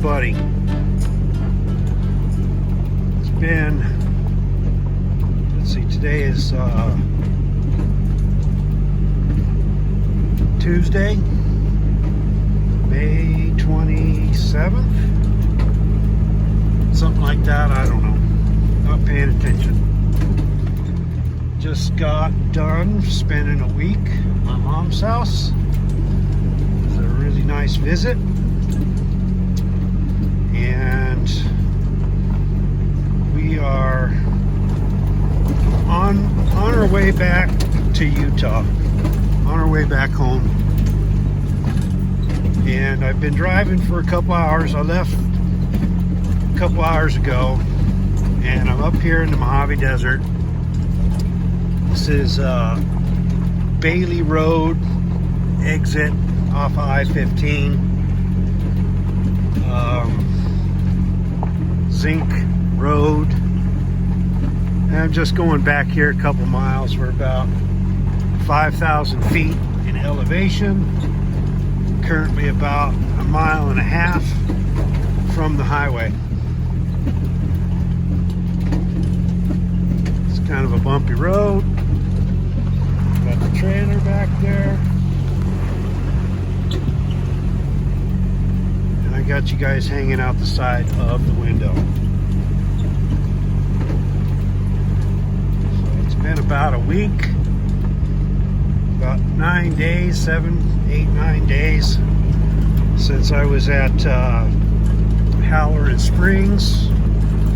everybody. It's been, let's see, today is Tuesday, May 27th, something like that, I don't know, not paying attention. Just got done spending a week at my mom's house. It was a really nice visit, and we are on our way back to Utah, on our way back home. And I've been driving for a couple hours. I left a couple hours ago, and I'm up here in the Mojave Desert. This is Bailey Road exit off of I-15. Zinc Road. And I'm just going back here a couple miles. We're about 5,000 feet in elevation. Currently about a mile and a half from the highway. It's kind of a bumpy road. Got the trailer back there. And I got you guys hanging out the side of the window. So it's been about a week. About 9 days, 9 days since I was at Halloran Springs.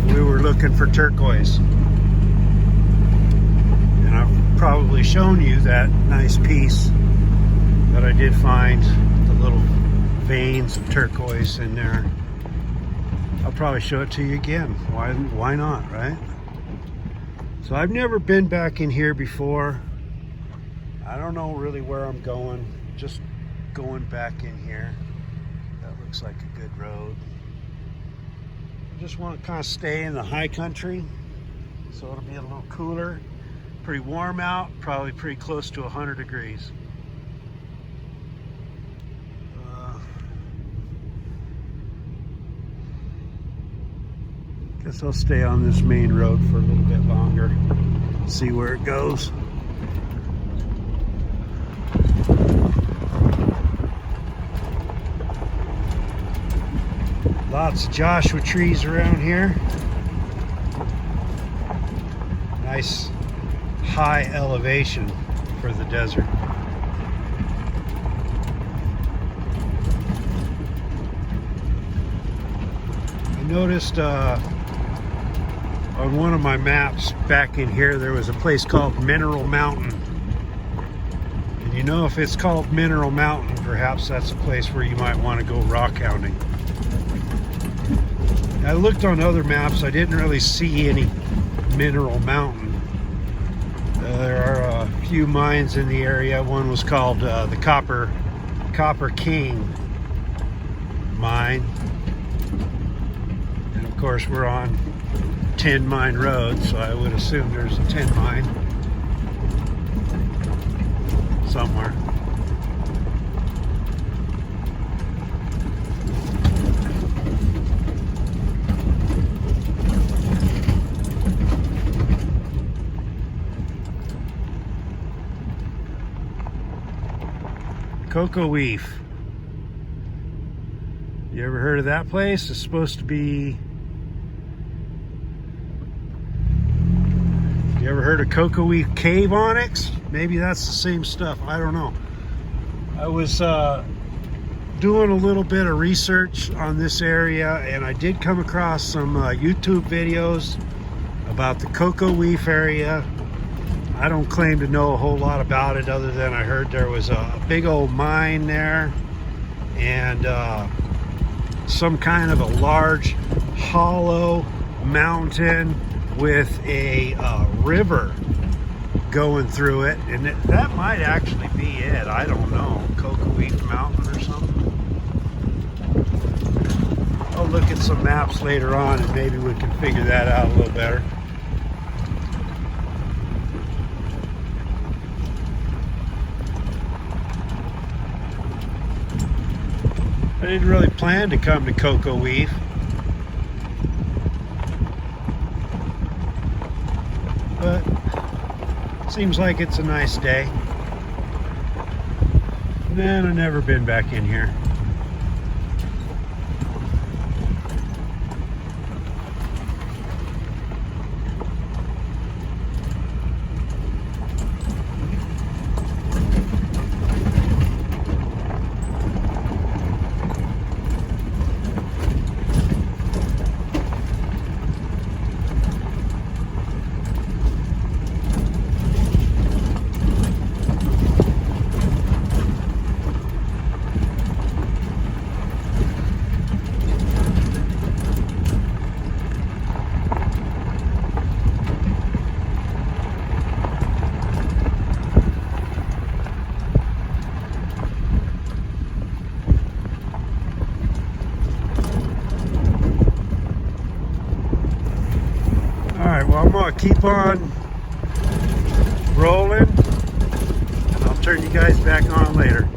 We were looking for turquoise. And I've probably shown you that nice piece that I did find, the little veins of turquoise in there. I'll probably show it to you again. Why not, right? So I've never been back in here before. I don't know really where I'm going. Just going back in here. That looks like a good road. I just want to kind of stay in the high country, so it'll be a little cooler. Pretty warm out, probably pretty close to 100 degrees. Guess I'll stay on this main road for a little bit longer, see where it goes. Lots of Joshua trees around here. Nice high elevation for the desert. I noticed on one of my maps back in here there was a place called Mineral Mountain. And you know, if it's called Mineral Mountain, perhaps that's a place where you might want to go rock hounding. I looked on other maps, I didn't really see any Mineral Mountain. There are a few mines in the area. One was called the Copper King mine. And of course we're on Tin Mine Road, so I would assume there's a tin mine somewhere. Kokoweef. You ever heard of that place? It's supposed to be... You ever heard of Kokoweef cave onyx? Maybe that's the same stuff. I don't know. I was doing a little bit of research on this area, and I did come across some YouTube videos about the Kokoweef area. I don't claim to know a whole lot about it, other than I heard there was a big old mine there, and some kind of a large hollow mountain with a river going through it, and that might actually be it. I don't know, Kokoweef Mountain or something. I'll look at some maps later on and maybe we can figure that out a little better. I didn't really plan to come to Kokoweef, but seems like it's a nice day. Man, I've never been back in here. Alright, well, I'm going to keep on rolling, and I'll turn you guys back on later.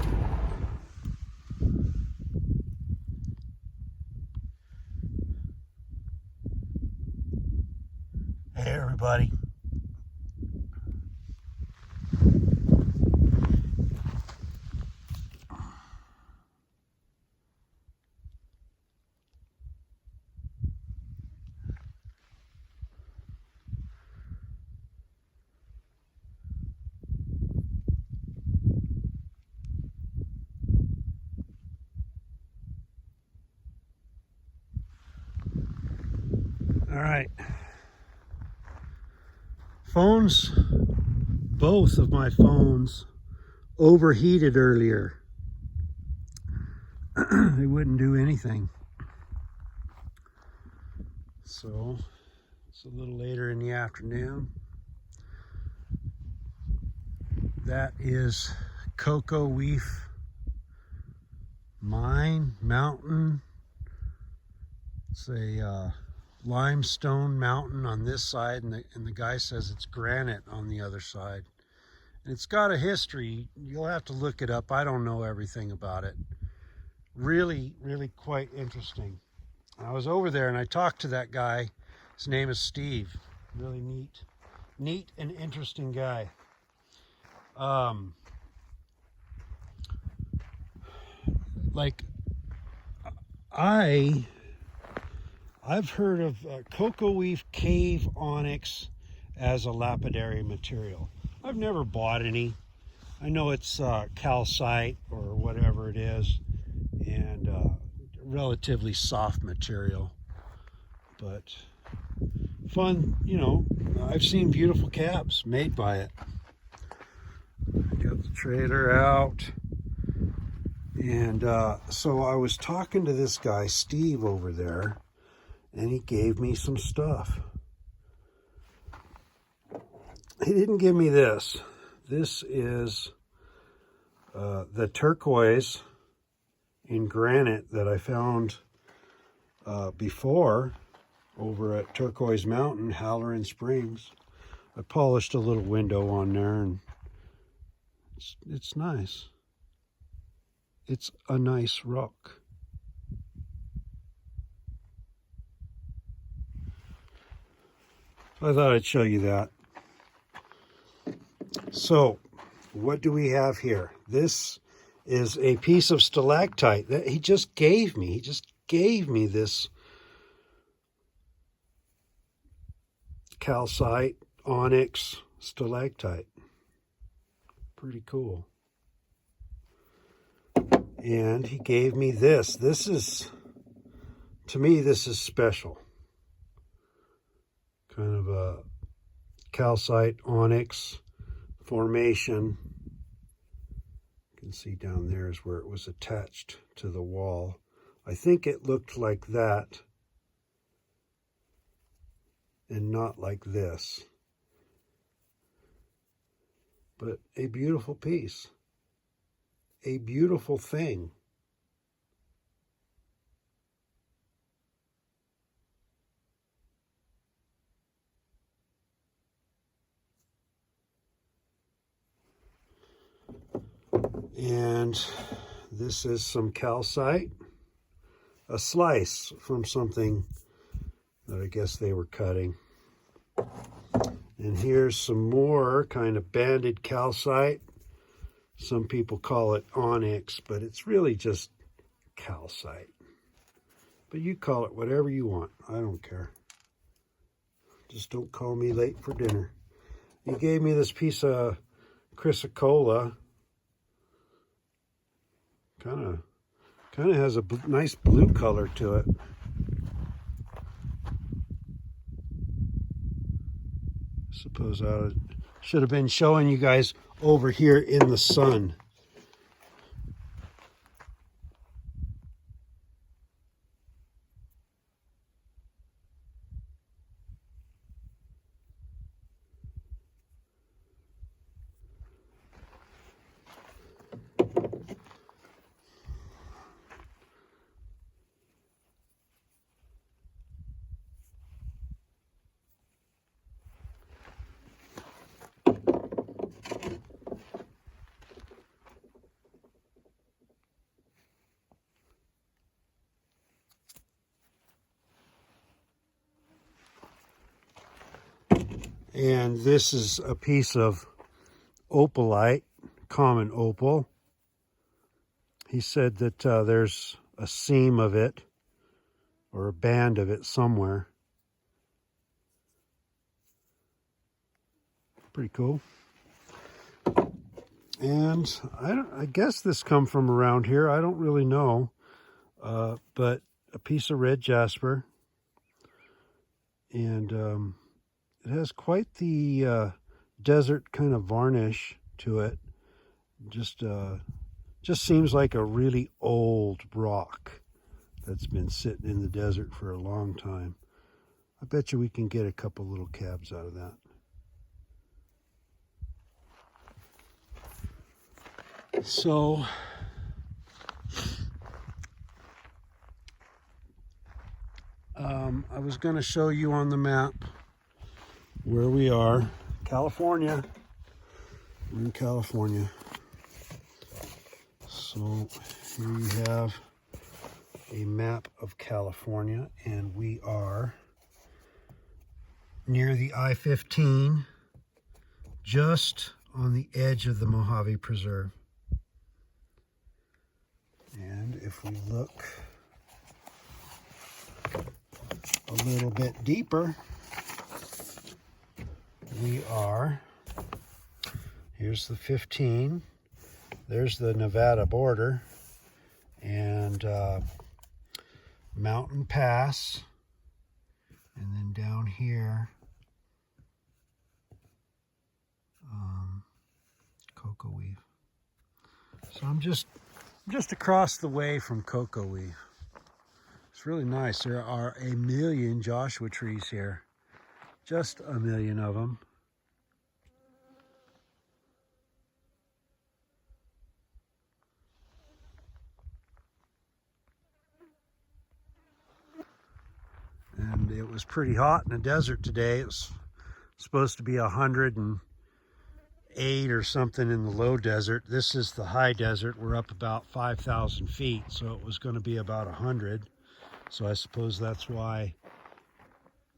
Hey, everybody. All right. Phones, both of my phones overheated earlier. They wouldn't do anything. So it's a little later in the afternoon. That is Kokoweef mountain. It's a limestone mountain on this side, and the guy says it's granite on the other side. And it's got a history. You'll have to look it up. I don't know everything about it. Really, really quite interesting. I was over there and I talked to that guy. His name is Steve. Really neat and interesting guy. Like I've heard of Kokoweef cave onyx as a lapidary material. I've never bought any. I know it's calcite or whatever it is, and relatively soft material, but fun. You know, I've seen beautiful cabs made by it. Got the trailer out, and so I was talking to this guy Steve over there, and he gave me some stuff. He didn't give me this. This is the turquoise in granite that I found before over at Turquoise Mountain, Halloran Springs. I polished a little window on there, and it's nice. It's a nice rock. I thought I'd show you that. So, what do we have here? This is a piece of stalactite that he just gave me. He just gave me this calcite onyx stalactite. Pretty cool. And he gave me this. This is, to me, this is special. Kind of a calcite onyx formation. You can see down there is where it was attached to the wall. I think it looked like that and not like this. But a beautiful piece. A beautiful thing. And this is some calcite. a slice from something that I guess they were cutting. And here's some more kind of banded calcite. Some people call it onyx, but it's really just calcite. But you call it whatever you want. I don't care. Just don't call me late for dinner. He gave me this piece of chrysocolla. Kind of has a nice blue color to it. Suppose I should have been showing you guys over here in the sun. And this is a piece of opalite, common opal. He said that there's a seam of it or a band of it somewhere. Pretty cool. And I guess this come from around here. I don't really know. But a piece of red jasper. And it has quite the desert kind of varnish to it. Just seems like a really old rock that's been sitting in the desert for a long time. I bet you we can get a couple little cabs out of that. So I was going to show you on the map where we are. California. We're in California. So here you have a map of California, and we are near the I-15, just on the edge of the Mojave Preserve. And if we look a little bit deeper, we are, here's the 15, there's the Nevada border, and Mountain Pass, and then down here, Kokoweef. So I'm just across the way from Kokoweef. It's really nice. There are 1,000,000 Joshua trees here. Just 1,000,000 of them. And it was pretty hot in the desert today. It was supposed to be 108 or something in the low desert. This is the high desert. We're up about 5,000 feet, so it was going to be about 100. So I suppose that's why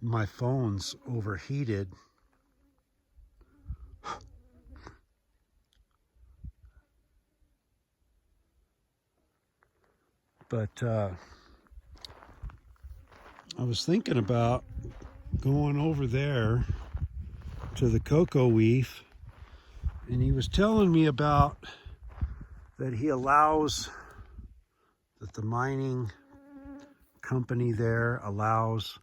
my phone's overheated. But I was thinking about going over there to the Kokoweef, and he was telling me about that he allows, that the mining company there allows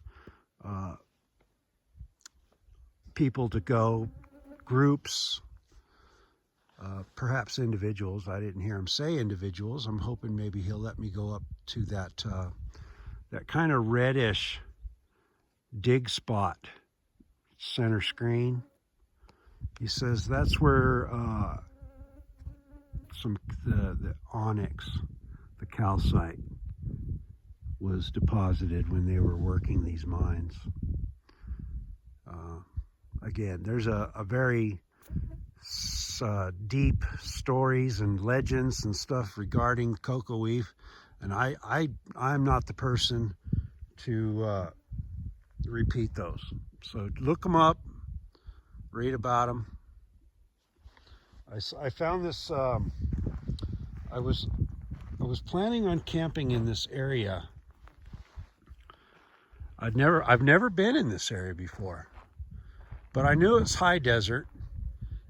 people to go, groups, perhaps individuals. I didn't hear him say individuals. I'm hoping maybe he'll let me go up to that that kind of reddish dig spot, center screen. He says that's where the onyx, the calcite, was deposited when they were working these mines. Again, there's a very deep stories and legends and stuff regarding Kokoweef. And I'm not the person to repeat those. So look them up, read about them. I found this. I was planning on camping in this area. I've never been in this area before, but I knew it's high desert,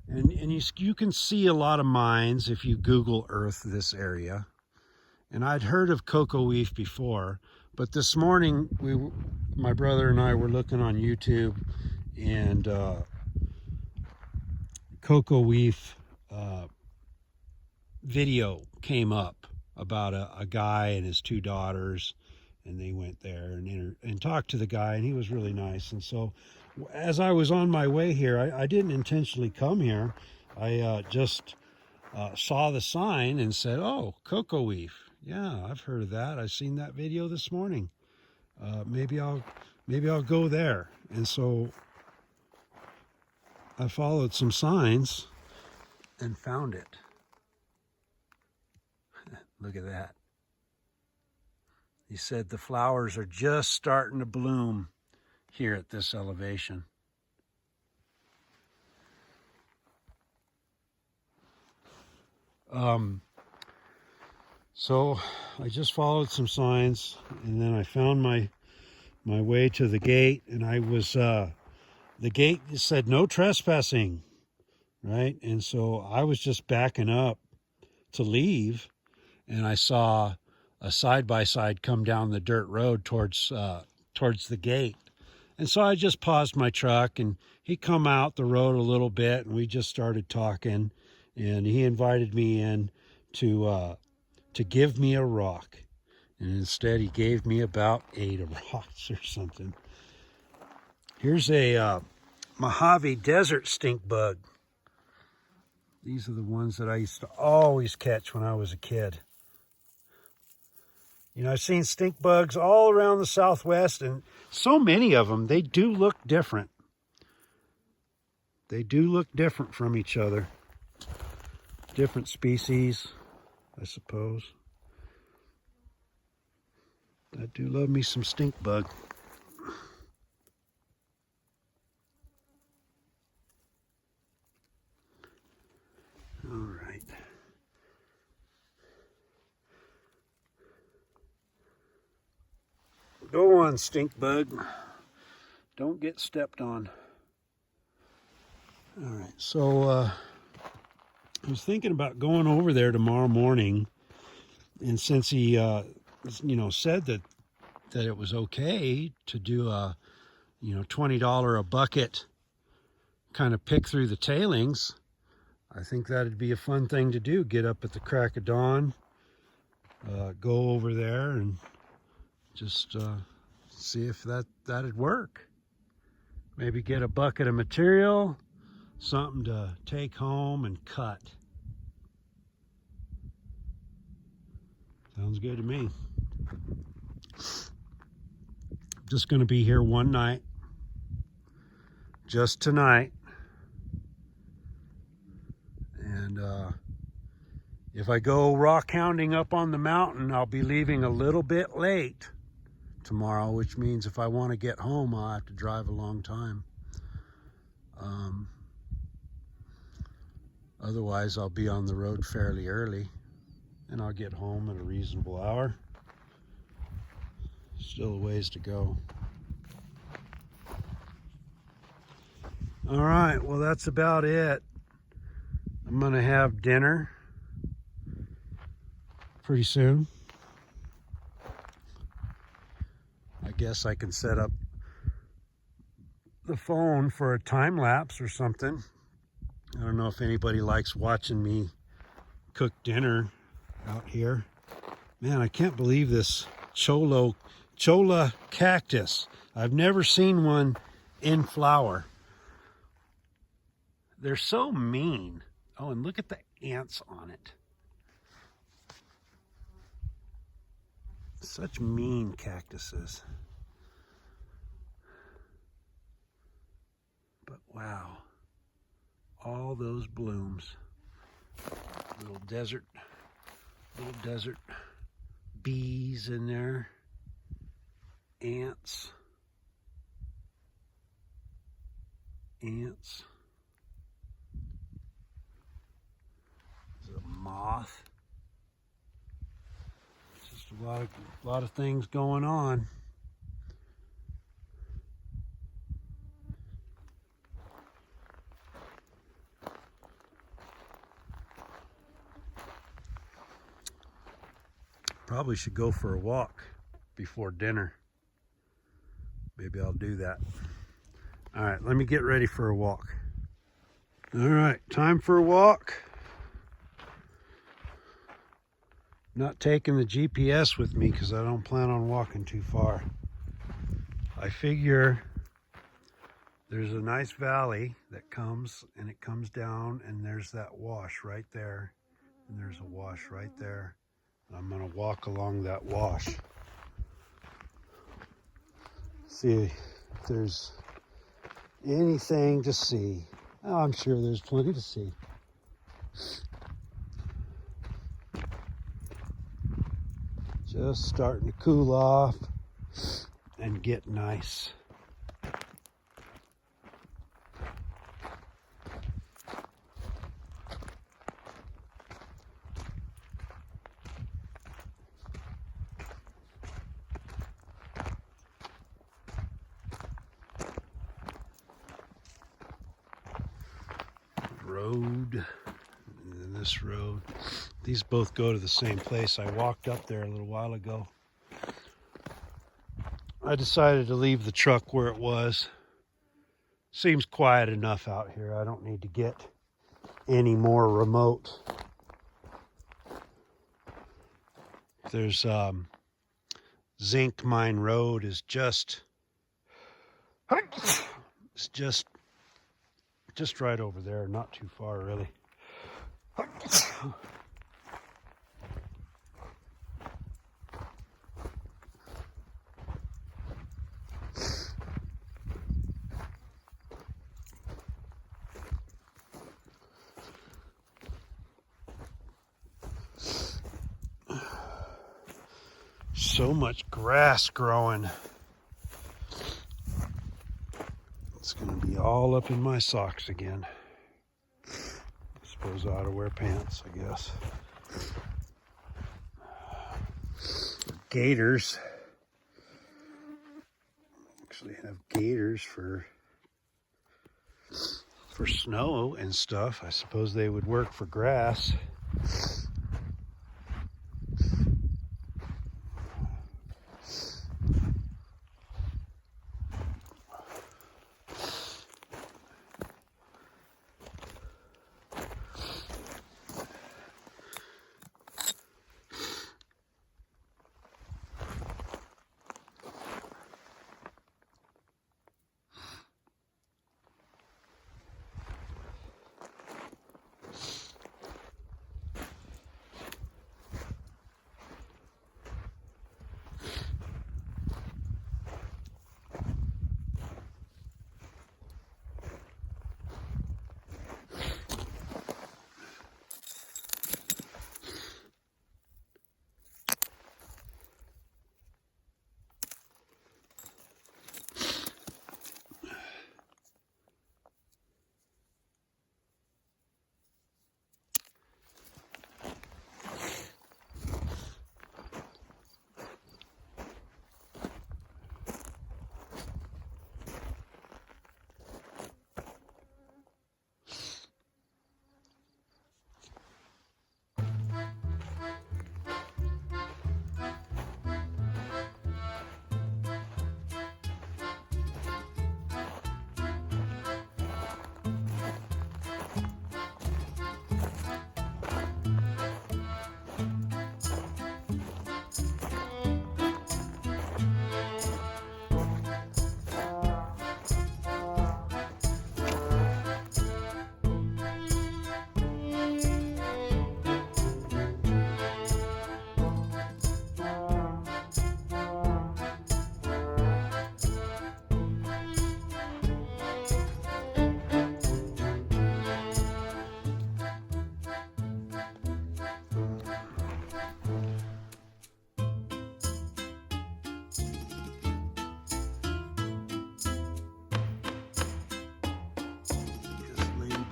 and you can see a lot of mines if you Google Earth this area. And I'd heard of Kokoweef before, but this morning my brother and I were looking on YouTube, and Kokoweef video came up about a guy and his two daughters, and they went there and talked to the guy, and he was really nice. And so as I was on my way here, I didn't intentionally come here. I just saw the sign and said, oh, Kokoweef. Yeah, I've heard of that. I've seen that video this morning. Maybe I'll go there. And so I followed some signs and found it. Look at that. He said the flowers are just starting to bloom here at this elevation. So I just followed some signs, and then I found my way to the gate, and I was the gate said no trespassing, right? And so I was just backing up to leave, and I saw a side-by-side come down the dirt road towards the gate. And so I just paused my truck, and he come out the road a little bit, and we just started talking, and he invited me in to give me a rock. And instead he gave me about 8 rocks or something. Here's a Mojave desert stink bug. These are the ones that I used to always catch when I was a kid. You know, I've seen stink bugs all around the Southwest, and so many of them, they do look different. They do look different from each other. Different species, I suppose. I do love me some stink bug. All right. Go on, stink bug. Don't get stepped on. All right, so I was thinking about going over there tomorrow morning, and since he, said that it was okay to do a, $20 a bucket kind of pick through the tailings, I think that'd be a fun thing to do. Get up at the crack of dawn, go over there and just see if that'd work. Maybe get a bucket of material, something to take home and cut. Sounds good to me. Just going to be here one night, just tonight. And if I go rock hounding up on the mountain, I'll be leaving a little bit late tomorrow, which means if I want to get home, I'll have to drive a long time. Otherwise, I'll be on the road fairly early, and I'll get home at a reasonable hour. Still a ways to go. All right, well, that's about it. I'm gonna have dinner pretty soon. I guess I can set up the phone for a time lapse or something. I don't know if anybody likes watching me cook dinner out here. Man, I can't believe this cholla cactus. I've never seen one in flower. They're so mean. Oh, and look at the ants on it. Such mean cactuses. But wow, all those blooms. Little desert bees in there. Ants. Ants. There's a moth. Just a lot of things going on. Probably should go for a walk before dinner. Maybe I'll do that. All right, let me get ready for a walk. All right, time for a walk. Not taking the GPS with me because I don't plan on walking too far. I figure there's a nice valley that comes and it comes down and there's that wash right there. And there's a wash right there. I'm gonna walk along that wash. See if there's anything to see. Oh, I'm sure there's plenty to see. Just starting to cool off and get nice. Road, and then this road. These both go to the same place. I walked up there a little while ago. I decided to leave the truck where it was. Seems quiet enough out here. I don't need to get any more remote. There's Zinc Mine Road is just right over there, not too far really. So much grass growing. It's going to be all up in my socks again. I suppose I ought to wear pants, I guess. Gaiters. Actually have gaiters for snow and stuff. I suppose they would work for grass.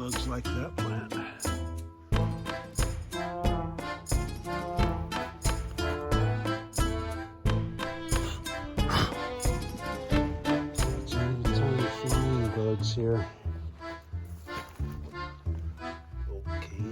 bugs like that plant. Some little tiny flying bugs here. Okay.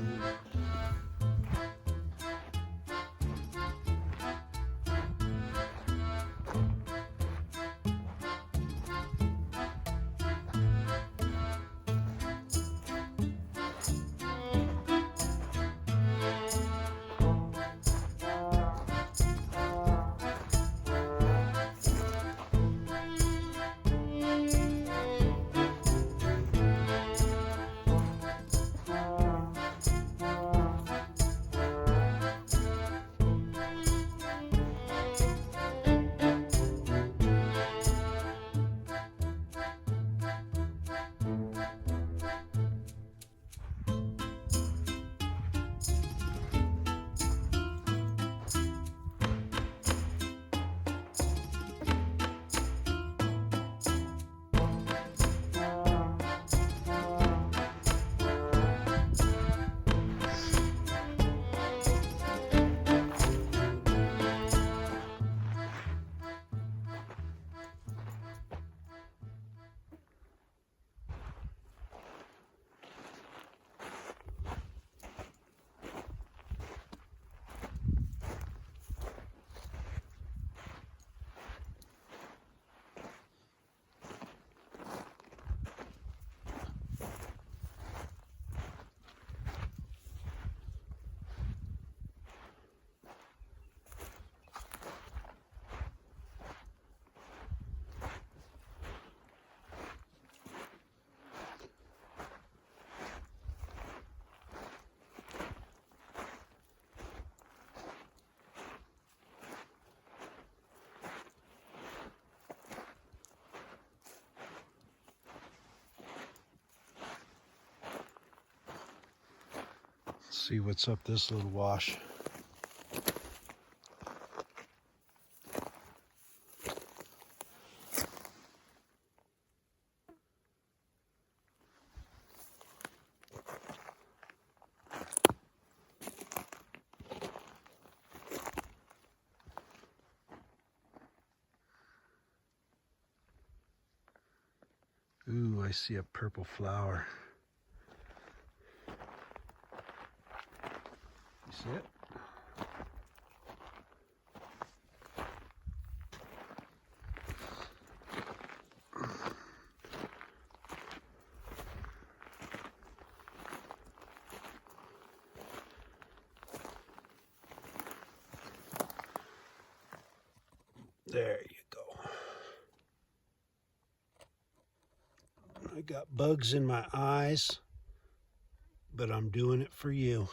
See what's up this little wash. Ooh, I see a purple flower. You see it? There you go. I got bugs in my eyes, but I'm doing it for you.